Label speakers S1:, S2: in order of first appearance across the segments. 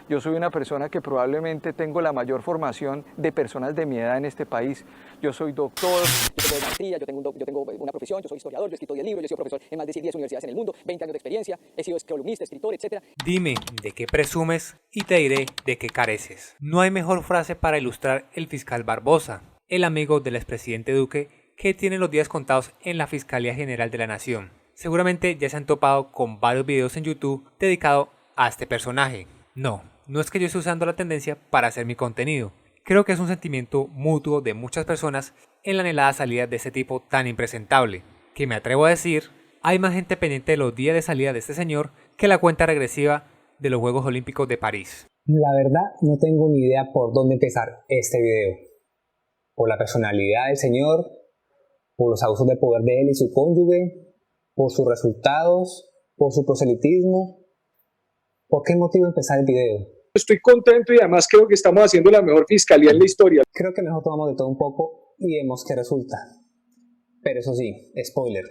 S1: Yo soy una persona que probablemente tengo la mayor formación de personas de mi edad en este país. Yo soy doctor, yo tengo maestría, yo tengo una profesión, yo soy historiador, yo he escrito 10 libros, yo he sido profesor en más de 10 universidades en el mundo, 20 años de experiencia, he sido columnista, escritor, etc.
S2: Dime de qué presumes y te diré de qué careces. No hay mejor frase para ilustrar el fiscal Barbosa, el amigo del expresidente Duque, que tiene los días contados en la Fiscalía General de la Nación. Seguramente ya se han topado con varios videos en YouTube dedicados a este personaje. No es que yo esté usando la tendencia para hacer mi contenido. Creo que es un sentimiento mutuo de muchas personas en la anhelada salida de este tipo tan impresentable, que me atrevo a decir, hay más gente pendiente de los días de salida de este señor que la cuenta regresiva de los Juegos Olímpicos de París.
S3: La verdad no tengo ni idea por dónde empezar este video. Por la personalidad del señor, por los abusos de poder de él y su cónyuge, por sus resultados, por su proselitismo. ¿Por qué motivo empezar el video?
S4: Estoy contento y además creo que estamos haciendo la mejor fiscalía en la historia.
S3: Creo que mejor tomamos de todo un poco y vemos qué resulta. Pero eso sí, spoiler,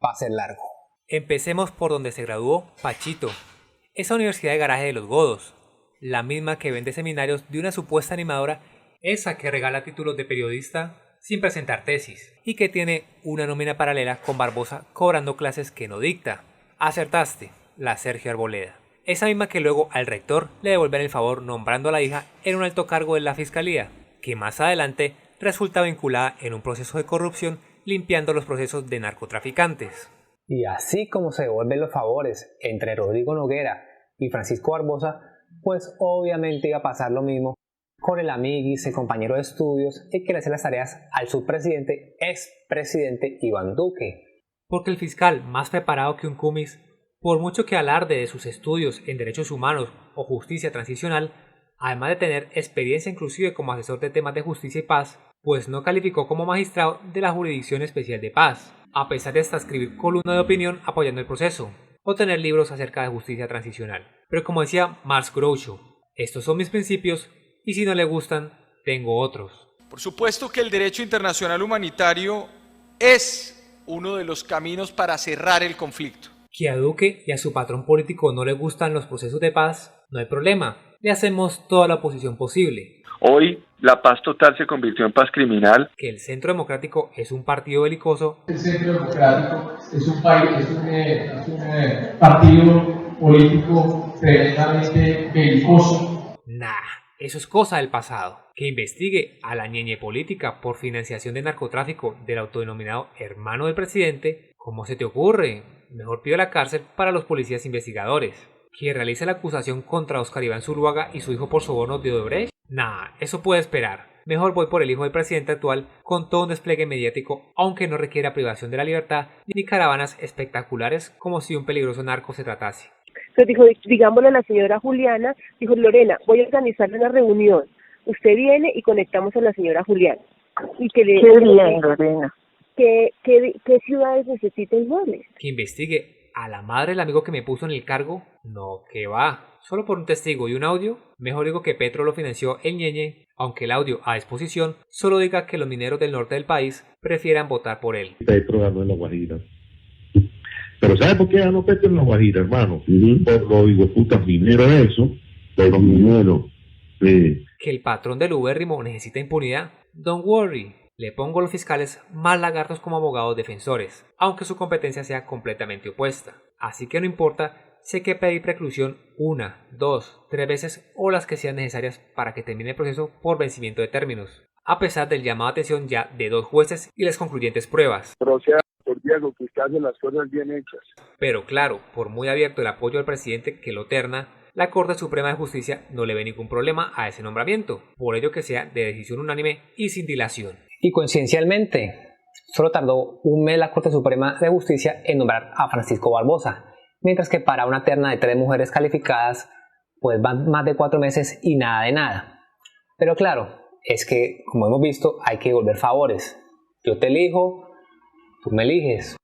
S3: va a ser largo.
S2: Empecemos por donde se graduó Pachito, esa universidad de garaje de los godos, la misma que vende seminarios de una supuesta animadora, esa que regala títulos de periodista sin presentar tesis, y que tiene una nómina paralela con Barbosa cobrando clases que no dicta. Acertaste, la Sergio Arboleda. Esa misma que luego al rector le devuelven el favor nombrando a la hija en un alto cargo de la fiscalía, que más adelante resulta vinculada en un proceso de corrupción limpiando los procesos de narcotraficantes.
S3: Y así como se devuelven los favores entre Rodrigo Noguera y Francisco Barbosa, pues obviamente iba a pasar lo mismo con el amiguis, el compañero de estudios, y que le hace las tareas al subpresidente, expresidente Iván Duque.
S2: Porque el fiscal, más preparado que un cumis, por mucho que alarde de sus estudios en derechos humanos o justicia transicional, además de tener experiencia inclusive como asesor de temas de justicia y paz, pues no calificó como magistrado de la Jurisdicción Especial de Paz, a pesar de hasta escribir columna de opinión apoyando el proceso, o tener libros acerca de justicia transicional. Pero como decía Marx Groucho, estos son mis principios y si no le gustan, tengo otros.
S5: Por supuesto que el derecho internacional humanitario es uno de los caminos para cerrar el conflicto.
S2: Que a Duque y a su patrón político no le gustan los procesos de paz, no hay problema, le hacemos toda la oposición posible.
S6: Hoy la paz total se convirtió en paz criminal.
S2: Que el Centro Democrático es un partido belicoso.
S7: El Centro Democrático es un partido político tremendamente belicoso.
S2: Eso es cosa del pasado. Que investigue a la ñeñe política por financiación de narcotráfico del autodenominado hermano del presidente. ¿Cómo se te ocurre? Mejor pido la cárcel para los policías investigadores. Que realice la acusación contra Oscar Iván Zuluaga y su hijo por sobornos de Odebrecht. Eso puede esperar. Mejor voy por el hijo del presidente actual con todo un despliegue mediático, aunque no requiera privación de la libertad ni caravanas espectaculares como si un peligroso narco se tratase.
S8: Entonces dijo, digámosle a la señora Juliana, dijo, Lorena, voy a organizarle una reunión. Usted viene y conectamos a la señora Juliana. Y que le,
S9: qué bien, Lorena.
S8: ¿Qué ciudades necesita inmuebles?
S2: Que investigue a la madre del amigo que me puso en el cargo. No, que va. Solo por un testigo y un audio. Mejor digo que Petro lo financió el ñeñe, aunque el audio a disposición solo diga que los mineros del norte del país prefieran votar por él.
S10: Petro ganó en La Guajira. Pero ¿sabe por qué ganó Petro en La Guajira, hermano? Por los hijueputas mineros eso, por los mineros.
S2: Que el patrón del ubérrimo necesita impunidad. Don't worry. Le pongo a los fiscales más lagartos como abogados defensores, aunque su competencia sea completamente opuesta. Así que no importa si hay que pedir preclusión 1, 2, 3 veces o las que sean necesarias para que termine el proceso por vencimiento de términos, a pesar del llamado a atención ya de 2 jueces y las concluyentes pruebas.
S6: Pero o sea, por Diego, que usted hace las cosas bien hechas.
S2: Pero claro, por muy abierto el apoyo al presidente que lo terna, la Corte Suprema de Justicia no le ve ningún problema a ese nombramiento, por ello que sea de decisión unánime y sin dilación.
S3: Y coincidencialmente, solo tardó un mes la Corte Suprema de Justicia en nombrar a Francisco Barbosa, mientras que para una terna de 3 mujeres calificadas, pues van más de 4 meses y nada de nada. Pero claro, es que, como hemos visto, hay que devolver favores. Yo te elijo, tú me eliges.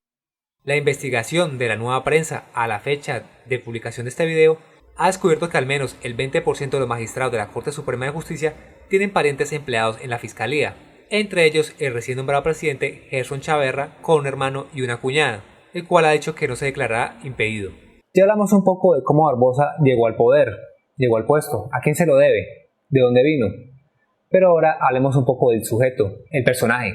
S2: La investigación de la Nueva Prensa a la fecha de publicación de este video ha descubierto que al menos el 20% de los magistrados de la Corte Suprema de Justicia tienen parientes empleados en la Fiscalía, entre ellos el recién nombrado presidente Gerson Chaverra con un hermano y una cuñada, el cual ha dicho que no se declarará impedido.
S3: Ya hablamos un poco de cómo Barbosa llegó al poder, llegó al puesto, a quién se lo debe, de dónde vino. Pero ahora hablemos un poco del sujeto, el personaje.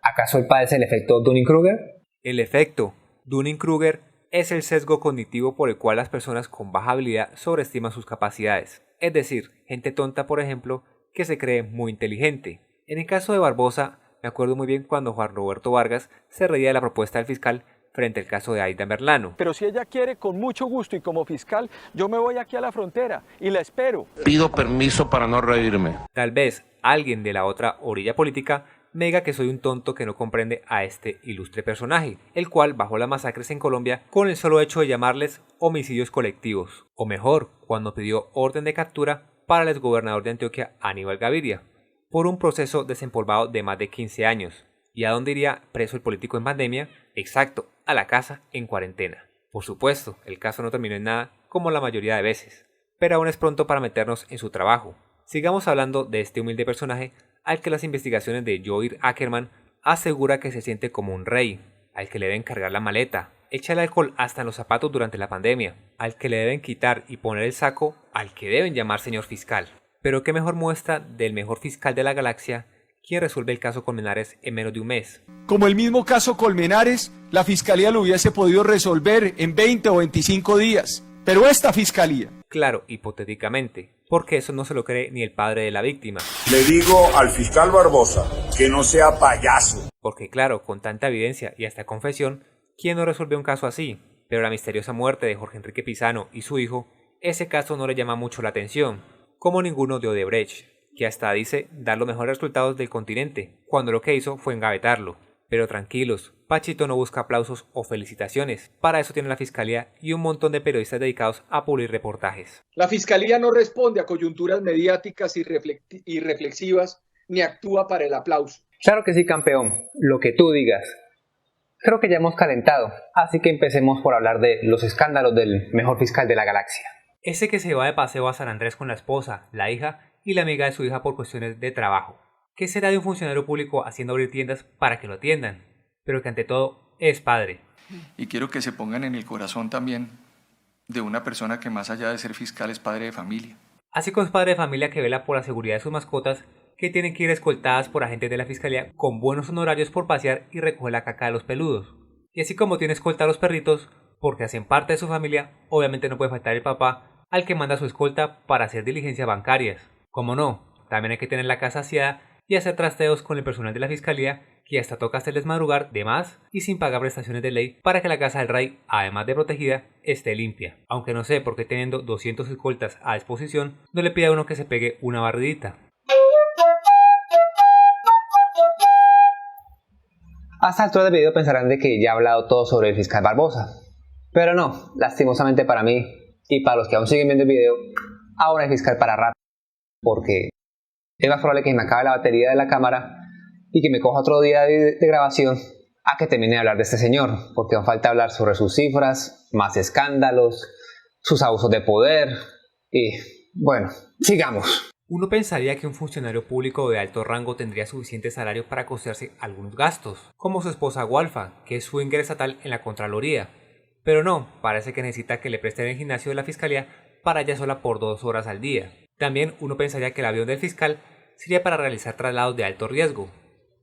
S3: ¿Acaso él padece el efecto Dunning-Kruger?
S2: El efecto Dunning-Kruger es el sesgo cognitivo por el cual las personas con baja habilidad sobreestiman sus capacidades. Es decir, gente tonta, por ejemplo, que se cree muy inteligente. En el caso de Barbosa, me acuerdo muy bien cuando Juan Roberto Vargas se reía de la propuesta del fiscal frente al caso de Aida Merlano.
S1: Pero si ella quiere, con mucho gusto y como fiscal, yo me voy aquí a la frontera y la espero.
S9: Pido permiso para no reírme.
S2: Tal vez alguien de la otra orilla política me diga que soy un tonto que no comprende a este ilustre personaje, el cual bajó las masacres en Colombia con el solo hecho de llamarles homicidios colectivos, o mejor, cuando pidió orden de captura para el exgobernador de Antioquia, Aníbal Gaviria, por un proceso desempolvado de más de 15 años. ¿Y a dónde iría preso el político en pandemia? Exacto, a la casa en cuarentena. Por supuesto, el caso no terminó en nada, como la mayoría de veces, pero aún es pronto para meternos en su trabajo. Sigamos hablando de este humilde personaje al que las investigaciones de Joir Ackerman asegura que se siente como un rey, al que le deben cargar la maleta, echar el alcohol hasta en los zapatos durante la pandemia, al que le deben quitar y poner el saco, al que deben llamar señor fiscal. Pero qué mejor muestra del mejor fiscal de la galaxia, quien resuelve el caso Colmenares en menos de un mes.
S5: Como el mismo caso Colmenares, la fiscalía lo hubiese podido resolver en 20 o 25 días. Pero esta fiscalía...
S2: Claro, hipotéticamente, porque eso no se lo cree ni el padre de la víctima.
S11: Le digo al fiscal Barbosa que no sea payaso.
S2: Porque claro, con tanta evidencia y hasta confesión, ¿quién no resuelve un caso así? Pero la misteriosa muerte de Jorge Enrique Pizano y su hijo, ese caso no le llama mucho la atención, como ninguno de Odebrecht, que hasta dice dar los mejores resultados del continente, cuando lo que hizo fue engavetarlo. Pero tranquilos, Pachito no busca aplausos o felicitaciones, para eso tiene la fiscalía y un montón de periodistas dedicados a pulir reportajes.
S4: La fiscalía no responde a coyunturas mediáticas y reflexivas, ni actúa para el aplauso.
S3: Claro que sí, campeón, lo que tú digas. Creo que ya hemos calentado, así que empecemos por hablar de los escándalos del mejor fiscal de la galaxia.
S2: Ese que se va de paseo a San Andrés con la esposa, la hija y la amiga de su hija por cuestiones de trabajo. ¿Qué será de un funcionario público haciendo abrir tiendas para que lo atiendan? Pero que ante todo es padre.
S5: Y quiero que se pongan en el corazón también de una persona que más allá de ser fiscal es padre de familia.
S2: Así como es padre de familia que vela por la seguridad de sus mascotas, que tienen que ir escoltadas por agentes de la fiscalía con buenos honorarios por pasear y recoger la caca de los peludos. Y así como tiene escolta a los perritos, porque hacen parte de su familia, obviamente no puede faltar el papá al que manda su escolta para hacer diligencias bancarias. Como no, también hay que tener la casa aseada y hacer trasteos con el personal de la fiscalía, que hasta toca hacerles madrugar de más y sin pagar prestaciones de ley para que la casa del rey, además de protegida, esté limpia. Aunque no sé por qué teniendo 200 escoltas a disposición, no le pide a uno que se pegue una barridita.
S3: A esta altura del video pensarán de que ya he hablado todo sobre el fiscal Barbosa. Pero no, lastimosamente para mí y para los que aún siguen viendo el video, ahora hay fiscal para rato, porque es más probable que me acabe la batería de la cámara y que me coja otro día de grabación a que termine de hablar de este señor, porque aún falta hablar sobre sus cifras, más escándalos, sus abusos de poder y bueno, sigamos.
S2: Uno pensaría que un funcionario público de alto rango tendría suficiente salario para costearse algunos gastos, como su esposa Walfa, que es swinger estatal en la Contraloría. Pero no, parece que necesita que le presten el gimnasio de la fiscalía para ella sola por 2 horas al día. También uno pensaría que el avión del fiscal sería para realizar traslados de alto riesgo.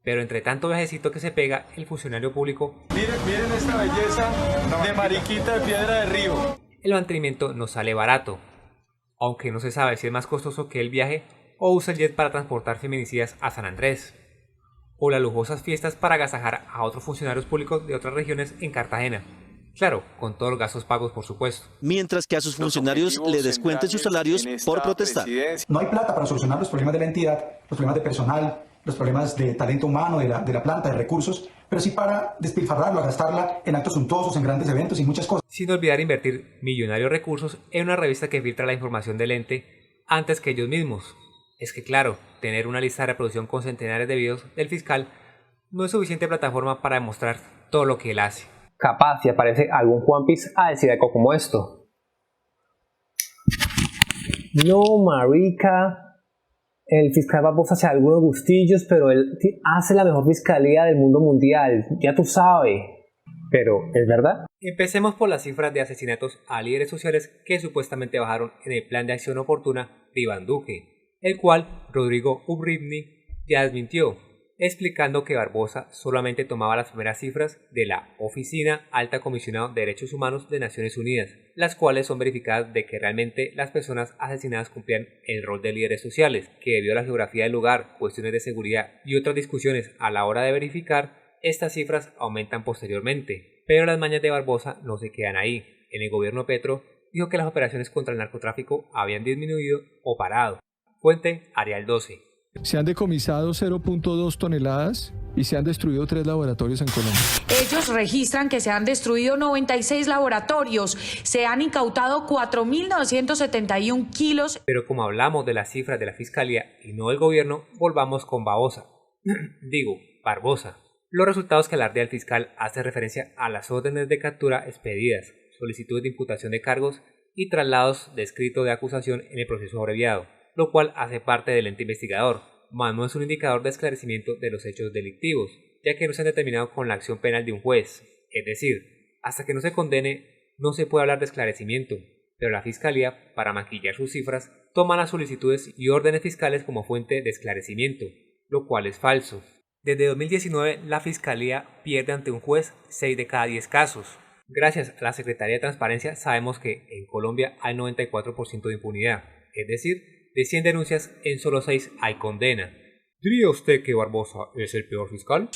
S2: Pero entre tanto viajecito que se pega, el funcionario público...
S5: Miren esta belleza de mariquita de Piedra de Río.
S2: El mantenimiento no sale barato, aunque no se sabe si es más costoso que el viaje o usa el jet para transportar feminicidas a San Andrés, o las lujosas fiestas para agasajar a otros funcionarios públicos de otras regiones en Cartagena. Claro, con todos los gastos pagos, por supuesto.
S12: Mientras que a sus funcionarios le descuenten sus salarios por protestar.
S13: No hay plata para solucionar los problemas de la entidad, los problemas de personal, los problemas de talento humano, de la planta, de recursos, pero sí para despilfarrarlo, gastarla en actos suntuosos, en grandes eventos y muchas cosas.
S2: Sin olvidar invertir millonarios recursos en una revista que filtra la información del ente antes que ellos mismos. Es que claro, tener una lista de reproducción con centenares de videos del fiscal no es suficiente plataforma para demostrar todo lo que él hace.
S3: Capaz si aparece algún Juanpis a decir algo como esto. No, marica, el fiscal Barbosa hace algunos gustillos, pero él hace la mejor fiscalía del mundo mundial, ya tú sabes. Pero, ¿es verdad?
S2: Empecemos por las cifras de asesinatos a líderes sociales que supuestamente bajaron en el plan de acción oportuna de Iván Duque, el cual Rodrigo Ubrivni ya desmintió, explicando que Barbosa solamente tomaba las primeras cifras de la Oficina Alta Comisionado de Derechos Humanos de Naciones Unidas, las cuales son verificadas de que realmente las personas asesinadas cumplían el rol de líderes sociales, que debido a la geografía del lugar, cuestiones de seguridad y otras discusiones a la hora de verificar, estas cifras aumentan posteriormente. Pero las mañas de Barbosa no se quedan ahí. En el gobierno Petro dijo que las operaciones contra el narcotráfico habían disminuido o parado. Fuente Arial 12.
S5: Se han decomisado 0.2 toneladas y se han destruido 3 laboratorios en Colombia.
S14: Ellos registran que se han destruido 96 laboratorios, se han incautado 4.971 kilos.
S2: Pero como hablamos de las cifras de la Fiscalía y no del gobierno, volvamos con Barbosa. Los resultados que alardea el fiscal hacen referencia a las órdenes de captura expedidas, solicitudes de imputación de cargos y traslados de escrito de acusación en el proceso abreviado, lo cual hace parte del ente investigador, mas no es un indicador de esclarecimiento de los hechos delictivos, ya que no se han determinado con la acción penal de un juez. Es decir, hasta que no se condene, no se puede hablar de esclarecimiento, pero la Fiscalía, para maquillar sus cifras, toma las solicitudes y órdenes fiscales como fuente de esclarecimiento, lo cual es falso. Desde 2019, la Fiscalía pierde ante un juez 6 de cada 10 casos. Gracias a la Secretaría de Transparencia sabemos que en Colombia hay 94% de impunidad, es decir, de 100 denuncias, en solo 6 hay condena. ¿Diría usted que Barbosa es el peor fiscal?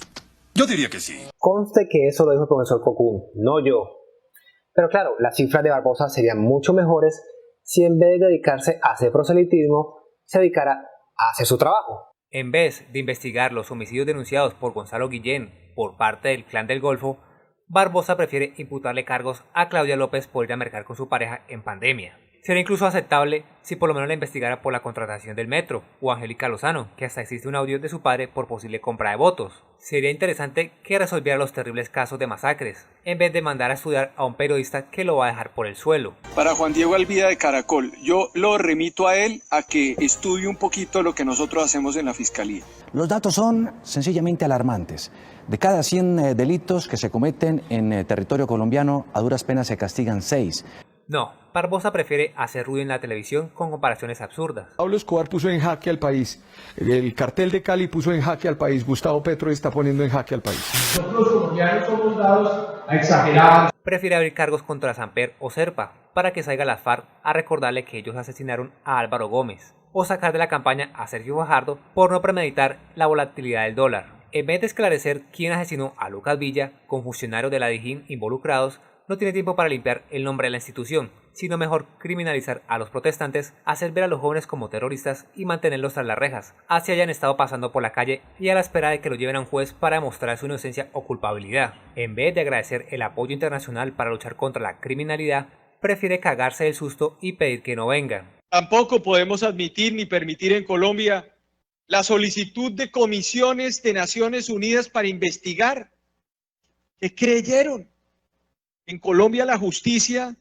S11: Yo diría que sí.
S3: Conste que eso lo dijo el profesor Cocún, no yo. Pero claro, las cifras de Barbosa serían mucho mejores si en vez de dedicarse a hacer proselitismo, se dedicara a hacer su trabajo.
S2: En vez de investigar los homicidios denunciados por Gonzalo Guillén por parte del Clan del Golfo, Barbosa prefiere imputarle cargos a Claudia López por ir a mercar con su pareja en pandemia. Sería incluso aceptable si por lo menos la investigara por la contratación del metro, o Angélica Lozano, que hasta existe un audio de su padre por posible compra de votos. Sería interesante que resolviera los terribles casos de masacres, en vez de mandar a estudiar a un periodista que lo va a dejar por el suelo.
S4: Para Juan Diego Alvida de Caracol, yo lo remito a él a que estudie un poquito lo que nosotros hacemos en la Fiscalía.
S15: Los datos son sencillamente alarmantes. De cada 100 delitos que se cometen en territorio colombiano, a duras penas se castigan 6.
S2: No, Barbosa prefiere hacer ruido en la televisión con comparaciones absurdas.
S5: Pablo Escobar puso en jaque al país, el cartel de Cali puso en jaque al país, Gustavo Petro está poniendo en jaque al país.
S7: Nosotros los colombianos somos dados a exagerar.
S2: Prefiere abrir cargos contra Samper o Serpa, para que salga las FARC a recordarle que ellos asesinaron a Álvaro Gómez, o sacar de la campaña a Sergio Fajardo por no premeditar la volatilidad del dólar. En vez de esclarecer quién asesinó a Lucas Villa, con funcionarios de la DIJÍN involucrados, no tiene tiempo para limpiar el nombre de la institución, sino mejor criminalizar a los protestantes, hacer ver a los jóvenes como terroristas y mantenerlos tras las rejas, así hayan estado pasando por la calle y a la espera de que lo lleven a un juez para demostrar su inocencia o culpabilidad. En vez de agradecer el apoyo internacional para luchar contra la criminalidad, prefiere cagarse del susto y pedir que no vengan.
S4: Tampoco podemos admitir ni permitir en Colombia la solicitud de comisiones de Naciones Unidas para investigar. ¿Qué creyeron? ¿En Colombia la justicia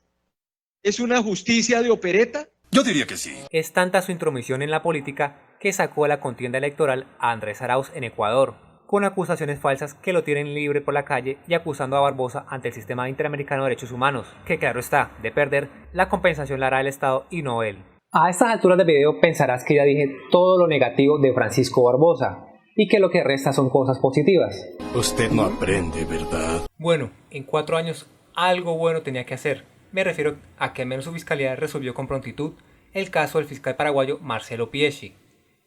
S4: es una justicia de opereta?
S11: Yo diría que sí.
S2: Es tanta su intromisión en la política que sacó a la contienda electoral a Andrés Arauz en Ecuador, con acusaciones falsas que lo tienen libre por la calle y acusando a Barbosa ante el Sistema Interamericano de Derechos Humanos, que claro está, de perder, la compensación la hará el Estado y no él.
S3: A estas alturas del video pensarás que ya dije todo lo negativo de Francisco Barbosa y que lo que resta son cosas positivas.
S9: Usted no aprende, ¿verdad?
S2: Bueno, en 4 años algo bueno tenía que hacer. Me refiero a que al menos su fiscalía resolvió con prontitud el caso del fiscal paraguayo Marcelo Pieschi.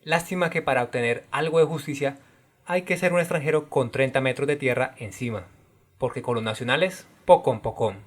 S2: Lástima que para obtener algo de justicia hay que ser un extranjero con 30 metros de tierra encima, porque con los nacionales, pocón.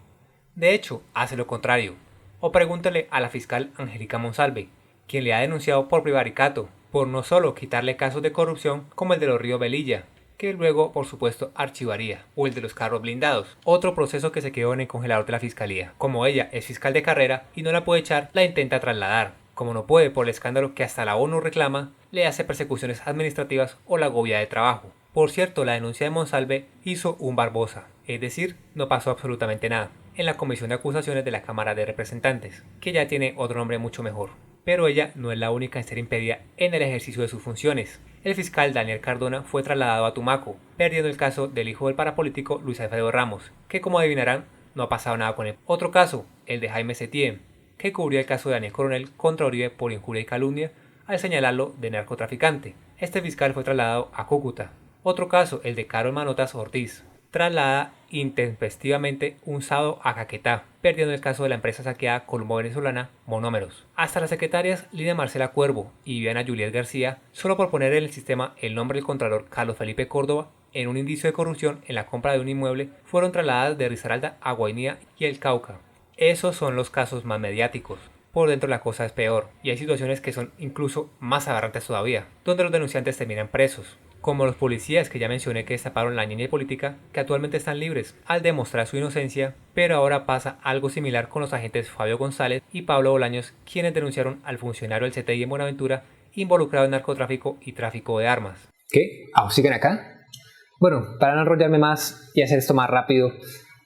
S2: De hecho, hace lo contrario. O pregúntele a la fiscal Angélica Monsalve, quien le ha denunciado por prevaricato, por no solo quitarle casos de corrupción como el de los Río Velilla, que luego, por supuesto, archivaría, o el de los carros blindados, otro proceso que se quedó en el congelador de la fiscalía. Como ella es fiscal de carrera y no la puede echar, la intenta trasladar. Como no puede por el escándalo que hasta la ONU reclama, le hace persecuciones administrativas o la agobia de trabajo. Por cierto, la denuncia de Monsalve hizo un Barbosa, es decir, no pasó absolutamente nada, en la Comisión de Acusaciones de la Cámara de Representantes, que ya tiene otro nombre mucho mejor. Pero ella no es la única en ser impedida en el ejercicio de sus funciones. el fiscal Daniel Cardona fue trasladado a Tumaco, perdiendo el caso del hijo del parapolítico Luis Alfredo Ramos, que como adivinarán, no ha pasado nada con él. Otro caso, el de Jaime Setién, que cubría el caso de Daniel Coronel contra Uribe por injuria y calumnia al señalarlo de narcotraficante. Este fiscal fue trasladado a Cúcuta. Otro caso, el de Carol Manotas Ortiz, traslada intempestivamente un sábado a Caquetá, perdiendo el caso de la empresa saqueada colombo-venezolana Monómeros. Hasta las secretarias Lidia Marcela Cuervo y Viviana Juliet García, solo por poner en el sistema el nombre del contralor Carlos Felipe Córdoba en un indicio de corrupción en la compra de un inmueble, fueron trasladadas de Risaralda a Guainía y el Cauca. Esos son los casos más mediáticos. Por dentro la cosa es peor, y hay situaciones que son incluso más aberrantes todavía, donde los denunciantes terminan presos, como los policías que ya mencioné que destaparon la ñeña política, que actualmente están libres al demostrar su inocencia, pero ahora pasa algo similar con los agentes Fabio González y Pablo Bolaños, quienes denunciaron al funcionario del CTI en Buenaventura involucrado en narcotráfico y tráfico de armas.
S3: ¿Qué? ¿Aún siguen acá? Bueno, para no enrollarme más y hacer esto más rápido,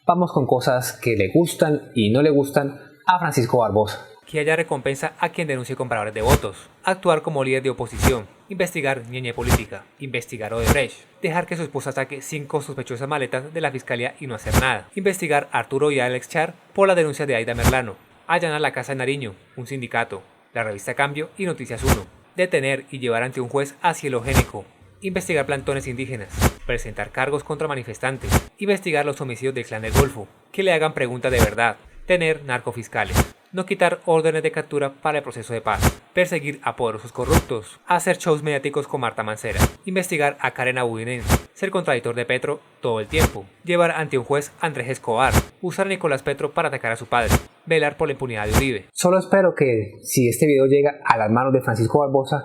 S3: vamos con cosas que le gustan y no le gustan a Francisco Barbosa.
S2: Que haya recompensa a quien denuncie compradores de votos, actuar como líder de oposición, investigar ñeñe política, investigar Odebrecht, dejar que su esposa saque 5 sospechosas maletas de la fiscalía y no hacer nada, investigar a Arturo y a Alex Char por la denuncia de Aida Merlano, allanar la casa de Nariño, un sindicato, la revista Cambio y Noticias 1, detener y llevar ante un juez a Cielo Génico, investigar plantones indígenas, presentar cargos contra manifestantes, investigar los homicidios del Clan del Golfo, que le hagan preguntas de verdad, tener narcofiscales, no quitar órdenes de captura para el proceso de paz, perseguir a poderosos corruptos, hacer shows mediáticos con Marta Mancera, investigar a Karen Abudinen, ser contradictor de Petro todo el tiempo, llevar ante un juez a Andrés Escobar, usar a Nicolás Petro para atacar a su padre, velar por la impunidad de Uribe.
S3: Solo espero que, si este video llega a las manos de Francisco Barbosa,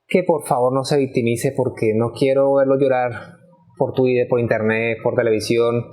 S3: que por favor no se victimice, porque no quiero verlo llorar por Twitter, por internet, por televisión,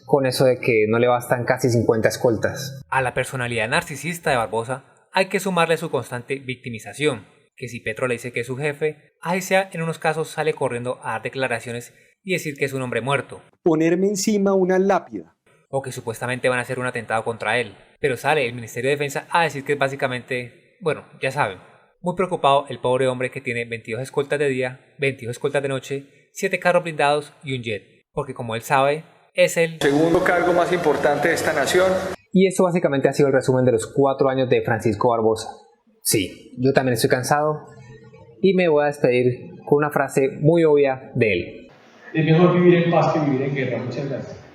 S3: con eso de que no le bastan casi 50 escoltas.
S2: A la personalidad narcisista de Barbosa hay que sumarle su constante victimización, que si Petro le dice que es su jefe, ahí sea en unos casos sale corriendo a dar declaraciones y decir que es un hombre muerto.
S16: Ponerme encima una lápida.
S2: O que supuestamente van a hacer un atentado contra él, pero sale el Ministerio de Defensa a decir que es básicamente, bueno, ya saben, muy preocupado el pobre hombre que tiene 22 escoltas de día, 22 escoltas de noche, 7 carros blindados y un jet, porque como él sabe, es el
S1: segundo cargo más importante de esta nación.
S3: Y eso básicamente ha sido el resumen de los 4 años de Francisco Barbosa. Sí, yo también estoy cansado y me voy a despedir con una frase muy obvia de él.
S7: Es mejor vivir en paz que vivir en guerra. Muchas gracias.